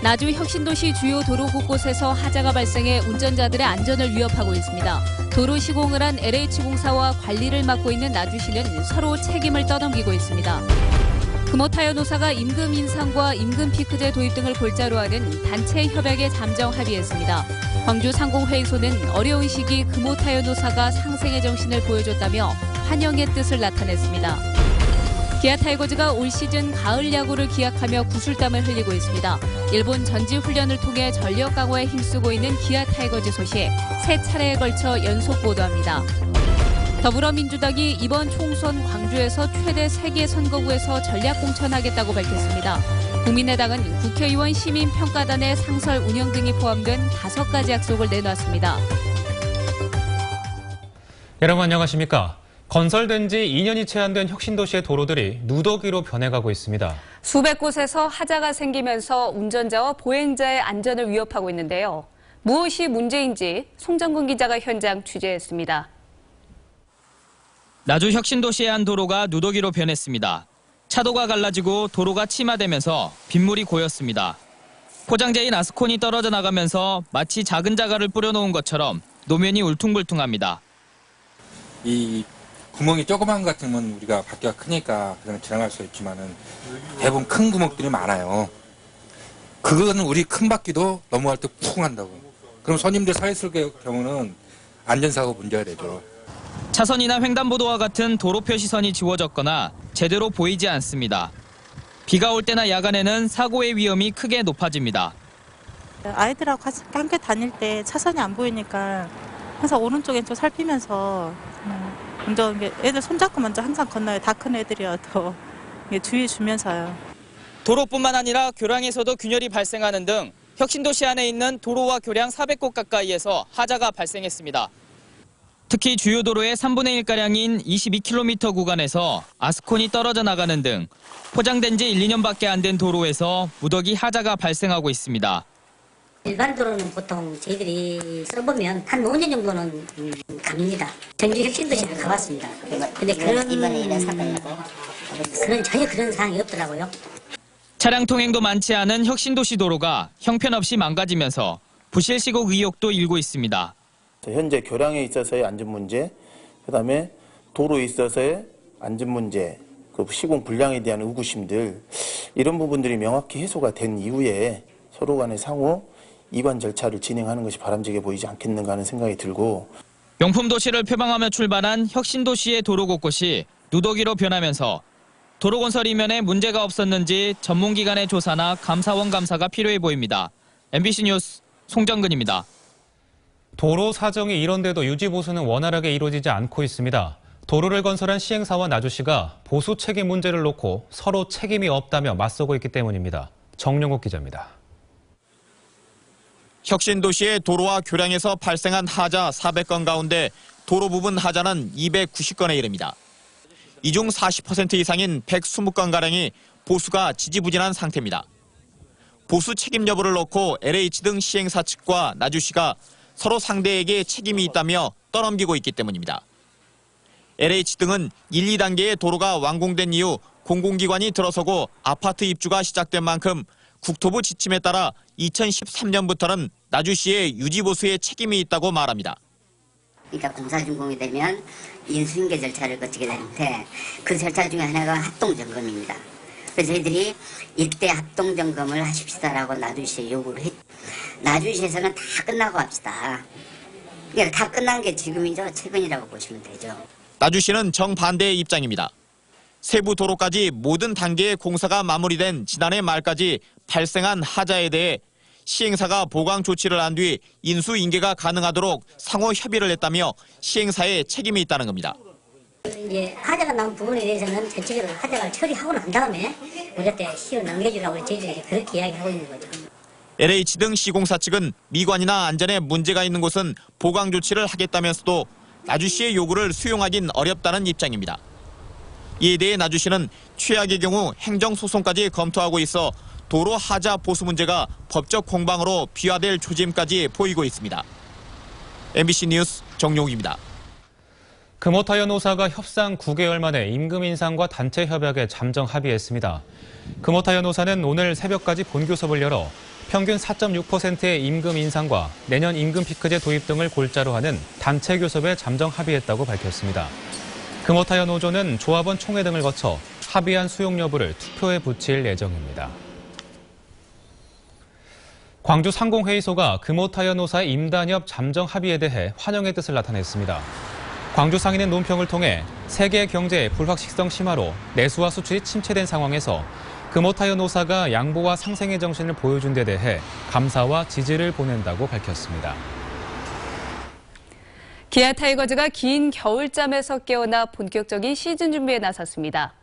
나주 혁신도시 주요 도로 곳곳에서 하자가 발생해 운전자들의 안전을 위협하고 있습니다. 도로 시공을 한 LH공사와 관리를 맡고 있는 나주시는 서로 책임을 떠넘기고 있습니다. 금호타이어 노사가 임금 인상과 임금 피크제 도입 등을 골자로 하는 단체 협약에 잠정 합의했습니다. 광주상공회의소는 어려운 시기 금호타이어 노사가 상생의 정신을 보여줬다며 환영의 뜻을 나타냈습니다. 기아 타이거즈가 올 시즌 가을 야구를 기약하며 구슬땀을 흘리고 있습니다. 일본 전지 훈련을 통해 전력 강화에 힘쓰고 있는 기아 타이거즈 소식 세 차례에 걸쳐 연속 보도합니다. 더불어민주당이 이번 총선 광주에서 최대 3개 선거구에서 전략 공천하겠다고 밝혔습니다. 국민의당은 국회의원 시민평가단의 상설 운영 등이 포함된 5가지 약속을 내놨습니다. 여러분 안녕하십니까? 건설된 지 2년이 채 안 된 혁신도시의 도로들이 누더기로 변해가고 있습니다. 수백 곳에서 하자가 생기면서 운전자와 보행자의 안전을 위협하고 있는데요. 무엇이 문제인지 송정근 기자가 현장 취재했습니다. 나주 혁신도시의 한 도로가 누더기로 변했습니다. 차도가 갈라지고 도로가 침하되면서 빗물이 고였습니다. 포장재인 아스콘이 떨어져 나가면서 마치 작은 자갈을 뿌려놓은 것처럼 노면이 울퉁불퉁합니다. 이 구멍이 조그만 것 같으면 우리가 바퀴가 크니까 그냥 지나갈 수 있지만은 대부분 큰 구멍들이 많아요. 그거는 우리 큰 바퀴도 넘어갈 때 푹 한다고. 그럼 손님들 서 있을 경우는 안전사고 문제가 되죠. 차선이나 횡단보도와 같은 도로 표시선이 지워졌거나 제대로 보이지 않습니다. 비가 올 때나 야간에는 사고의 위험이 크게 높아집니다. 아이들하고 같이 함께 다닐 때 차선이 안 보이니까 항상 오른쪽에 좀 살피면서 애들 손잡고 먼저 항상 건너요. 다 큰 애들이어도 주의 주면서요. 도로뿐만 아니라 교량에서도 균열이 발생하는 등 혁신도시 안에 있는 도로와 교량 400곳 가까이에서 하자가 발생했습니다. 특히 주요 도로의 3분의 1가량인 22km 구간에서 아스콘이 떨어져 나가는 등 포장된 지 1, 2년밖에 안 된 도로에서 무더기 하자가 발생하고 있습니다. 일반 도로는 보통 저희들이 써보면 한 5년 정도는 갑니다. 전주 혁신도시를 가봤습니다. 근데 전혀 그런 상황이 없더라고요. 차량 통행도 많지 않은 혁신도시 도로가 형편없이 망가지면서 부실 시국 의혹도 일고 있습니다. 현재 교량에 있어서의 안전 문제, 그다음에 도로에 있어서의 안전 문제, 그 시공 불량에 대한 의구심들 이런 부분들이 명확히 해소가 된 이후에 서로 간의 상호 이관 절차를 진행하는 것이 바람직해 보이지 않겠는가 하는 생각이 들고 명품 도시를 표방하며 출발한 혁신도시의 도로 곳곳이 누더기로 변하면서 도로 건설 이면에 문제가 없었는지 전문기관의 조사나 감사원 감사가 필요해 보입니다. MBC 뉴스 송정근입니다. 도로 사정이 이런데도 유지 보수는 원활하게 이루어지지 않고 있습니다. 도로를 건설한 시행사와 나주시가 보수 책임 문제를 놓고 서로 책임이 없다며 맞서고 있기 때문입니다. 정용욱 기자입니다. 혁신도시의 도로와 교량에서 발생한 하자 400건 가운데 도로 부분 하자는 290건에 이릅니다. 이 중 40% 이상인 120건가량이 보수가 지지부진한 상태입니다. 보수 책임 여부를 놓고 LH 등 시행사 측과 나주시가 서로 상대에게 책임이 있다며 떠넘기고 있기 때문입니다. LH 등은 1, 2단계의 도로가 완공된 이후 공공기관이 들어서고 아파트 입주가 시작된 만큼 국토부 지침에 따라 2013년부터는 나주시의 유지보수에 책임이 있다고 말합니다. 그러니까 공사 준공이 되면 인수인계 절차를 거치게 되는데 그 절차 중에 하나가 합동점검입니다. 그래서 저희들이 이때 합동점검을 하십시다라고 나주시에 요구를 했. 나주시에서는 다 끝나고 합시다. 그러니까 다 끝난 게 지금이죠. 최근이라고 보시면 되죠. 나주시는 정반대의 입장입니다. 세부 도로까지 모든 단계의 공사가 마무리된 지난해 말까지 발생한 하자에 대해 시행사가 보강 조치를 한 뒤 인수인계가 가능하도록 상호 협의를 했다며 시행사에 책임이 있다는 겁니다. 이제 하자가 나온 부분에 대해서는 전체적으로 하자를 처리하고 난 다음에 우리한테 시효 넘겨주라고 저희들이 그렇게 이야기하고 있는 거죠. LH 등 시공사 측은 미관이나 안전에 문제가 있는 곳은 보강 조치를 하겠다면서도 나주시의 요구를 수용하긴 어렵다는 입장입니다. 이에 대해 나주시는 최악의 경우 행정소송까지 검토하고 있어 도로 하자 보수 문제가 법적 공방으로 비화될 조짐까지 보이고 있습니다. MBC 뉴스 정용욱입니다. 금호타이어 노사가 협상 9개월 만에 임금 인상과 단체 협약에 잠정 합의했습니다. 금호타이어 노사는 오늘 새벽까지 본교섭을 열어 평균 4.6%의 임금 인상과 내년 임금 피크제 도입 등을 골자로 하는 단체 교섭에 잠정 합의했다고 밝혔습니다. 금호타이어 노조는 조합원 총회 등을 거쳐 합의한 수용 여부를 투표에 붙일 예정입니다. 광주 상공회의소가 금호타이어 노사의 임단협 잠정 합의에 대해 환영의 뜻을 나타냈습니다. 광주 상인은 논평을 통해 세계 경제의 불확실성 심화로 내수와 수출이 침체된 상황에서 금호타이어 노사가 양보와 상생의 정신을 보여준 데 대해 감사와 지지를 보낸다고 밝혔습니다. 기아 타이거즈가 긴 겨울잠에서 깨어나 본격적인 시즌 준비에 나섰습니다.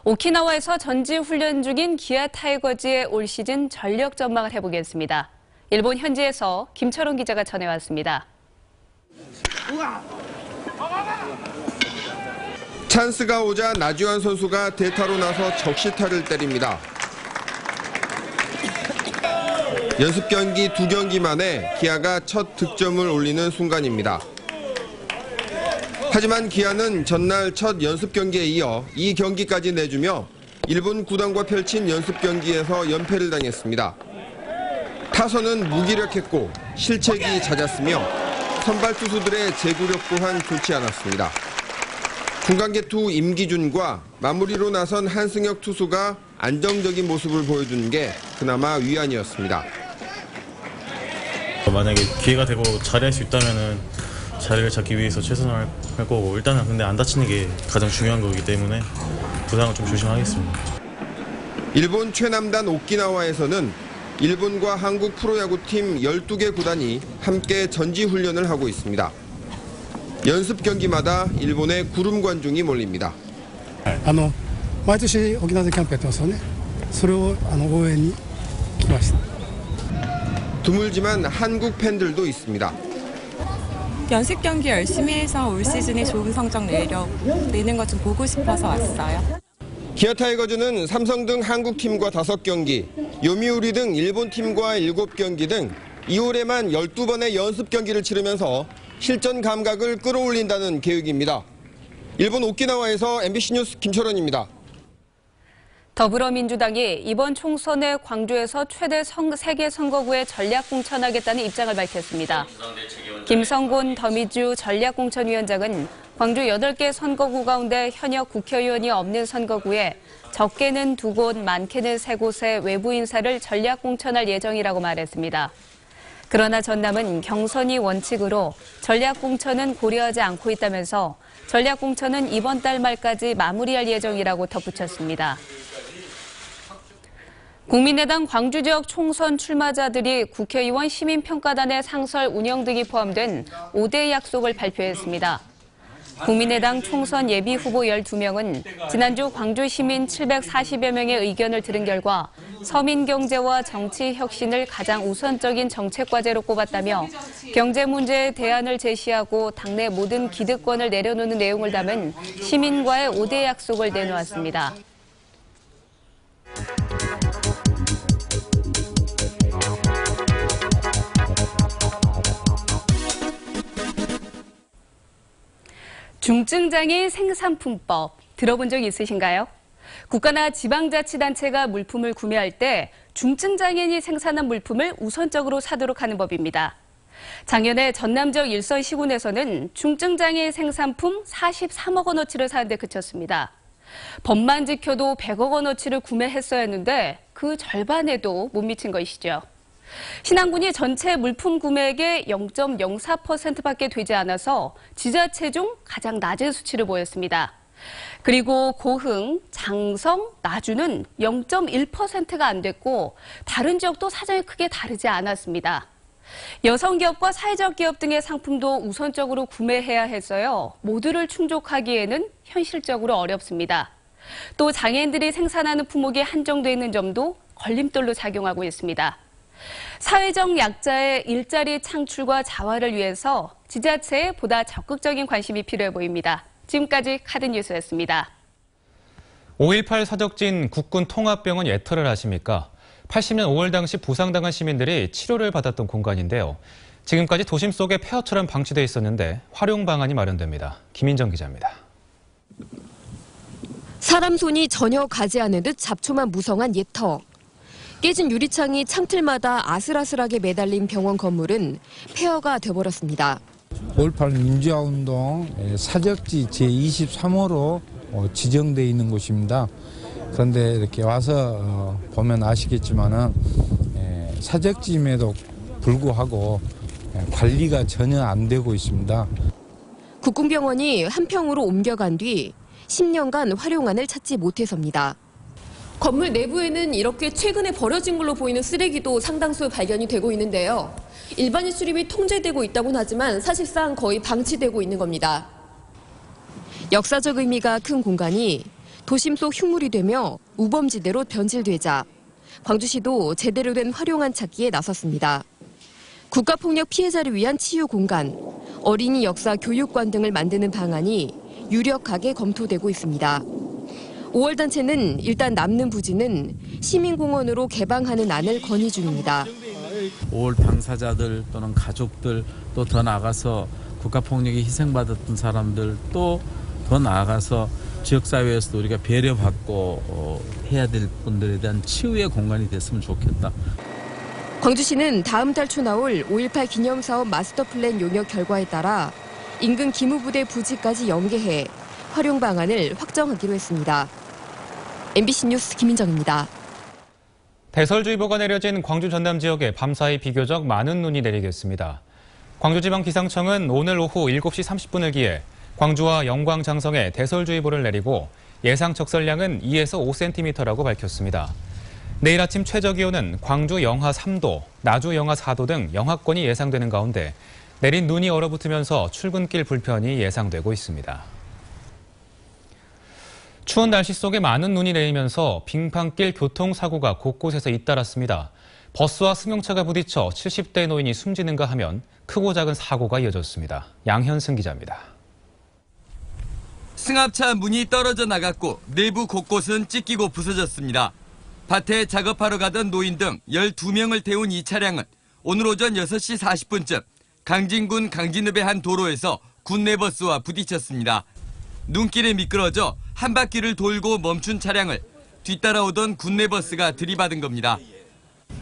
오키나와에서 전지 훈련 중인 기아 타이거즈의 올 시즌 전력 전망을 해보겠습니다. 일본 현지에서 김철원 기자가 전해왔습니다. 찬스가 오자 나주환 선수가 대타로 나서 적시타를 때립니다. 연습 경기 2경기 만에 기아가 첫 득점을 올리는 순간입니다. 하지만 기아는 전날 첫 연습 경기에 이어 이 경기까지 내주며 일본 구단과 펼친 연습 경기에서 연패를 당했습니다. 타선은 무기력했고 실책이 잦았으며 선발 투수들의 제구력 또한 좋지 않았습니다. 중간개투 임기준과 마무리로 나선 한승혁 투수가 안정적인 모습을 보여준 게 그나마 위안이었습니다. 만약에 기회가 되고 자리할 수 있다면은 자리를 잡기 위해서 최선을 할 거고, 일단은 근데 안 다치는 게 가장 중요한 거기 때문에 부상을 좀 조심하겠습니다. 일본 최남단 오키나와에서는 일본과 한국 프로야구팀 12개 구단이 함께 전지훈련을 하고 있습니다. 연습 경기마다 일본의 구름 관중이 몰립니다. 毎年沖縄でキャンプやってますよね。それを応援に来ました。 드물지만 한국 팬들도 있습니다. 연습 경기 열심히 해서 올 시즌에 좋은 성적 내는 것 좀 보고 싶어서 왔어요. 기아 타이거즈는 삼성 등 한국 팀과 5경기, 요미우리 등 일본 팀과 7경기 등 2월에만 12번의 연습 경기를 치르면서 실전 감각을 끌어올린다는 계획입니다. 일본 오키나와에서 MBC 뉴스 김철원입니다. 더불어민주당이 이번 총선에 광주에서 최대 세계 선거구에 전략 공천하겠다는 입장을 밝혔습니다. 김성곤 더미주 전략공천위원장은 광주 8개 선거구 가운데 현역 국회의원이 없는 선거구에 적게는 2곳, 많게는 3곳의 외부 인사를 전략 공천할 예정이라고 말했습니다. 그러나 전남은 경선이 원칙으로 전략 공천은 고려하지 않고 있다면서 전략 공천은 이번 달 말까지 마무리할 예정이라고 덧붙였습니다. 국민의당 광주 지역 총선 출마자들이 국회의원 시민평가단의 상설 운영 등이 포함된 5대 약속을 발표했습니다. 국민의당 총선 예비 후보 12명은 지난주 광주 시민 740여 명의 의견을 들은 결과 서민 경제와 정치 혁신을 가장 우선적인 정책 과제로 꼽았다며 경제 문제에 대안을 제시하고 당내 모든 기득권을 내려놓는 내용을 담은 시민과의 5대 약속을 내놓았습니다. 중증장애인 생산품법 들어본 적 있으신가요? 국가나 지방자치단체가 물품을 구매할 때 중증장애인이 생산한 물품을 우선적으로 사도록 하는 법입니다. 작년에 전남 지역 일선 시군에서는 중증장애인 생산품 43억 원어치를 사는 데 그쳤습니다. 법만 지켜도 100억 원어치를 구매했어야 했는데 그 절반에도 못 미친 것이죠. 신안군이 전체 물품 구매액의 0.04%밖에 되지 않아서 지자체 중 가장 낮은 수치를 보였습니다. 그리고 고흥, 장성, 나주는 0.1%가 안 됐고 다른 지역도 사정이 크게 다르지 않았습니다. 여성기업과 사회적 기업 등의 상품도 우선적으로 구매해야 했어요. 모두를 충족하기에는 현실적으로 어렵습니다. 또 장애인들이 생산하는 품목이 한정돼 있는 점도 걸림돌로 작용하고 있습니다. 사회적 약자의 일자리 창출과 자활을 위해서 지자체에 보다 적극적인 관심이 필요해 보입니다. 지금까지 카드뉴스였습니다. 5.18 사적진 국군 통합병원 예터를 아십니까? 80년 5월 당시 부상당한 시민들이 치료를 받았던 공간인데요. 지금까지 도심 속에 폐허처럼 방치돼 있었는데 활용 방안이 마련됩니다. 김인정 기자입니다. 사람 손이 전혀 가지 않은 듯 잡초만 무성한 예터. 깨진 유리창이 창틀마다 아슬아슬하게 매달린 병원 건물은 폐허가 돼버렸습니다. 5.18 민주화운동 사적지 제23호로 지정되어 있는 곳입니다. 그런데 이렇게 와서 보면 아시겠지만은 사적지임에도 불구하고 관리가 전혀 안 되고 있습니다. 국궁병원이 한평으로 옮겨간 뒤 10년간 활용안을 찾지 못해서입니다. 건물 내부에는 이렇게 최근에 버려진 걸로 보이는 쓰레기도 상당수 발견이 되고 있는데요. 일반인 수리비 통제되고 있다고는 하지만 사실상 거의 방치되고 있는 겁니다. 역사적 의미가 큰 공간이 도심 속 흉물이 되며 우범지대로 변질되자 광주시도 제대로 된 활용안 찾기에 나섰습니다. 국가폭력 피해자를 위한 치유 공간, 어린이 역사 교육관 등을 만드는 방안이 유력하게 검토되고 있습니다. 5월 단체는 일단 남는 부지는 시민공원으로 개방하는 안을 건의 중입니다. 5월 당사자들 또는 가족들 또 더 나아가서 국가폭력에 희생받았던 사람들 또 더 나아가서 지역사회에서도 우리가 배려받고 해야 될 분들에 대한 치유의 공간이 됐으면 좋겠다. 광주시는 다음 달 초 나올 5.18 기념사업 마스터플랜 용역 결과에 따라 인근 기무부대 부지까지 연계해 활용 방안을 확정하기로 했습니다. MBC 뉴스 김민정입니다. 대설주의보가 내려진 광주 전남 지역에 밤사이 비교적 많은 눈이 내리겠습니다. 광주지방기상청은 오늘 오후 7시 30분을 기해 광주와 영광, 장성에 대설주의보를 내리고 예상 적설량은 2에서 5cm라고 밝혔습니다. 내일 아침 최저기온은 광주 영하 3도, 나주 영하 4도 등 영하권이 예상되는 가운데 내린 눈이 얼어붙으면서 출근길 불편이 예상되고 있습니다. 추운 날씨 속에 많은 눈이 내리면서 빙판길 교통사고가 곳곳에서 잇따랐습니다. 버스와 승용차가 부딪혀 70대 노인이 숨지는가 하면 크고 작은 사고가 이어졌습니다. 양현승 기자입니다. 승합차 문이 떨어져 나갔고 내부 곳곳은 찢기고 부서졌습니다. 밭에 작업하러 가던 노인 등 12명을 태운 이 차량은 오늘 오전 6시 40분쯤 강진군 강진읍의 한 도로에서 군내버스와 부딪혔습니다. 눈길에 미끄러져 한 바퀴를 돌고 멈춘 차량을 뒤따라오던 군내버스가 들이받은 겁니다.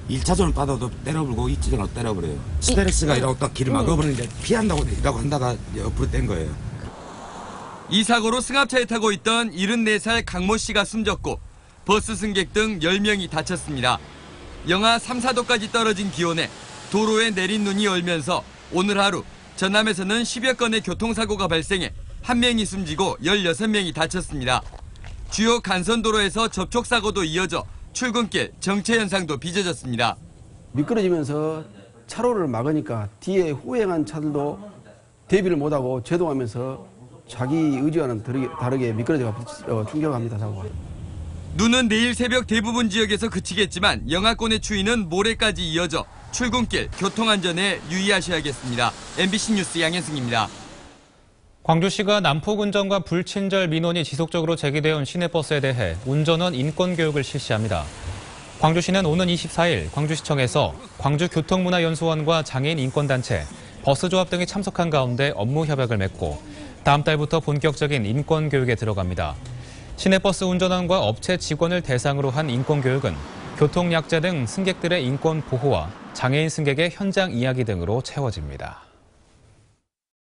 1차선을 빠져도 때려불고 2차선을 때려버려요. 스트레스가 이라고 딱 길을 막아버리는데 피한다고 이라고 한다가 옆으로 뗀 거예요. 이 사고로 승합차에 타고 있던 74살 강모 씨가 숨졌고 버스 승객 등 10명이 다쳤습니다. 영하 3, 4도까지 떨어진 기온에 도로에 내린 눈이 얼면서 오늘 하루 전남에서는 10여 건의 교통사고가 발생해 1명이 숨지고 16명이 다쳤습니다. 주요 간선도로에서 접촉사고도 이어져 출근길 정체 현상도 빚어졌습니다. 미끄러지면서 차로를 막으니까 뒤에 후행한 차들도 대비를 못하고 제동하면서 자기 의지와는 다르게 미끄러져 충격합니다. 사고가. 눈은 내일 새벽 대부분 지역에서 그치겠지만 영하권의 추위는 모레까지 이어져 출근길 교통안전에 유의하셔야겠습니다. MBC 뉴스 양현승입니다. 광주시가 난폭운전과 불친절 민원이 지속적으로 제기되어 온 시내버스에 대해 운전원 인권교육을 실시합니다. 광주시는 오는 24일 광주시청에서 광주교통문화연수원과 장애인 인권단체, 버스조합 등이 참석한 가운데 업무 협약을 맺고 다음 달부터 본격적인 인권교육에 들어갑니다. 시내버스 운전원과 업체 직원을 대상으로 한 인권교육은 교통약자 등 승객들의 인권 보호와 장애인 승객의 현장 이야기 등으로 채워집니다.